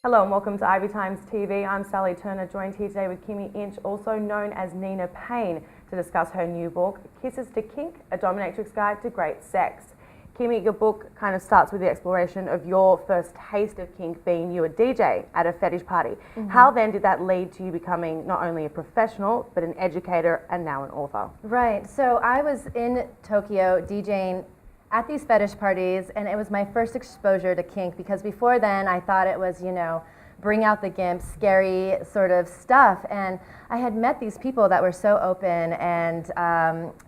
Hello and welcome to Ivy Times TV. I'm Sally Turner, joined here today with Kimi Inch, also known as Nina Payne, to discuss her new book, Kisses to Kink, A Dominatrix Guide to Great Sex. Kimi, your book kind of starts with the exploration of your first taste of kink being you a DJ at a fetish party. Mm-hmm. How then did that lead to you becoming not only a professional, but an educator and now an author? Right, so I was in Tokyo DJing at these fetish parties, and it was my first exposure to kink, because before then I thought it was, bring out the gimp, scary sort of stuff. And I had met these people that were so open and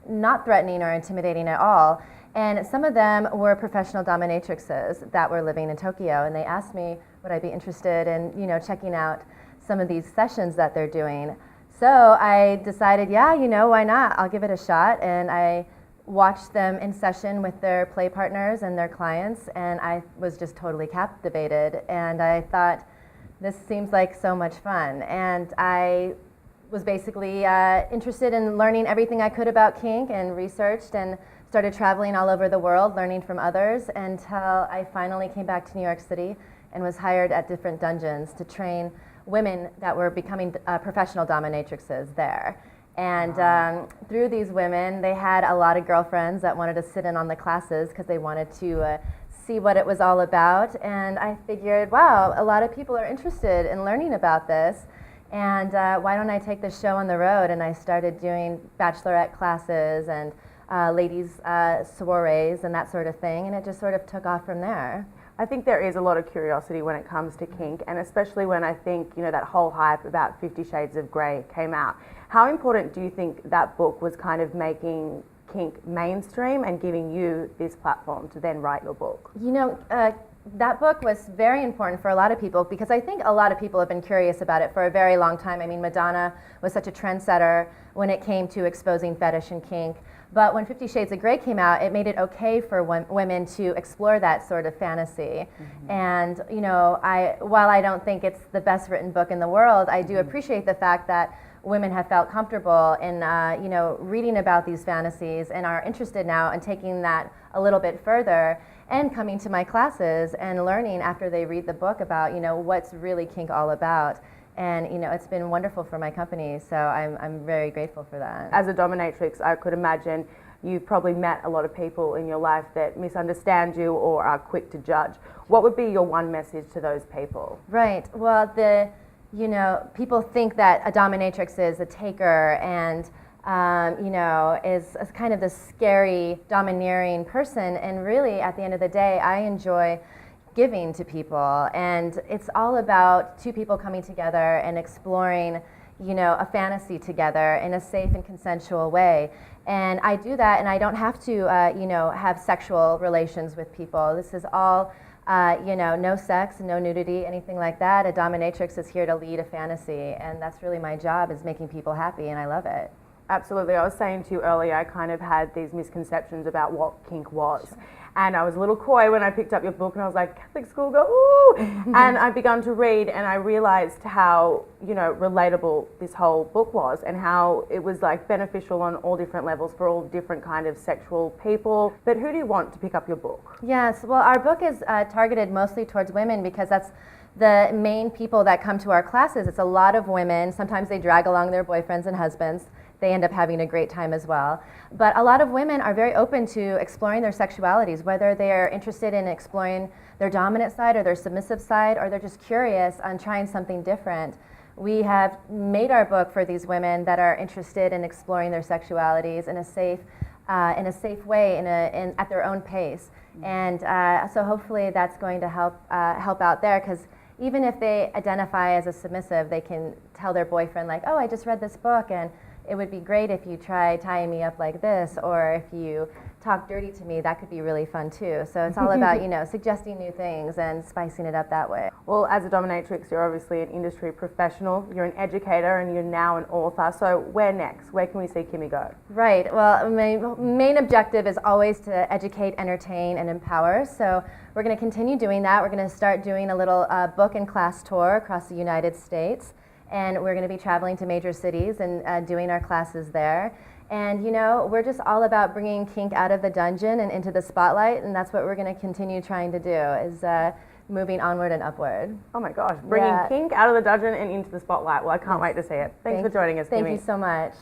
not threatening or intimidating at all. And some of them were professional dominatrixes that were living in Tokyo, and they asked me would I be interested in, checking out some of these sessions that they're doing. So I decided, yeah, why not? I'll give it a shot. And I watched them in session with their play partners and their clients, and I was just totally captivated. And I thought, this seems like so much fun. And I was basically interested in learning everything I could about kink, and researched and started traveling all over the world, learning from others, until I finally came back to New York City and was hired at different dungeons to train women that were becoming professional dominatrixes there. And through these women, they had a lot of girlfriends that wanted to sit in on the classes because they wanted to see what it was all about. And I figured, wow, a lot of people are interested in learning about this. And why don't I take this show on the road? And I started doing bachelorette classes and ladies' soirees and that sort of thing. And it just sort of took off from there. I think there is a lot of curiosity when it comes to kink, and especially when I think, that whole hype about 50 Shades of Grey came out. How important do you think that book was kind of making kink mainstream and giving you this platform to then write your book? That book was very important for a lot of people, because I think a lot of people have been curious about it for a very long time. I mean, Madonna was such a trendsetter when it came to exposing fetish and kink. But when 50 Shades of Grey came out, it made it okay for women to explore that sort of fantasy. Mm-hmm. And, while I don't think it's the best written book in the world, I do appreciate the fact that women have felt comfortable in, reading about these fantasies and are interested now in taking that a little bit further and coming to my classes and learning after they read the book about, what's really kink all about. And it's been wonderful for my company, so I'm very grateful for that. As a dominatrix, I could imagine you've probably met a lot of people in your life that misunderstand you or are quick to judge. What would be your one message to those people? Right. Well, people think that a dominatrix is a taker and is kind of this scary, domineering person. And really, at the end of the day, I enjoy giving to people, and it's all about two people coming together and exploring, a fantasy together in a safe and consensual way. And I do that, and I don't have to, have sexual relations with people. This is all, no sex, no nudity, anything like that. A dominatrix is here to lead a fantasy, and that's really my job, is making people happy, and I love it. Absolutely. I was saying to you earlier, I kind of had these misconceptions about what kink was. Sure. And I was a little coy when I picked up your book, and I was like, Catholic school girl, ooh! And I began to read, and I realized how, relatable this whole book was, and how it was like beneficial on all different levels for all different kind of sexual people. But who do you want to pick up your book? Yes, well, our book is targeted mostly towards women, because that's the main people that come to our classes. It's a lot of women. Sometimes they drag along their boyfriends and husbands. They end up having a great time as well. But a lot of women are very open to exploring their sexualities, whether they're interested in exploring their dominant side or their submissive side, or they're just curious on trying something different. We have made our book for these women that are interested in exploring their sexualities in a safe way, at their own pace. And so hopefully that's going to help out there, because even if they identify as a submissive, they can tell their boyfriend, like, oh, I just read this book, and it would be great if you try tying me up like this, or if you talk dirty to me, that could be really fun too. So it's all about, suggesting new things and spicing it up that way. Well, as a dominatrix, you're obviously an industry professional, you're an educator, and you're now an author. So where next? Where can we see Kimi go? Right. Well, my main objective is always to educate, entertain, and empower. So we're going to continue doing that. We're going to start doing a little book and class tour across the United States. And we're going to be traveling to major cities and doing our classes there. And you know, we're just all about bringing kink out of the dungeon and into the spotlight, and that's what we're going to continue trying to do, is moving onward and upward. Oh my gosh, bringing kink out of the dungeon and into the spotlight. Well, I can't wait to see it. Thanks for joining us, Kimi. Thank you so much.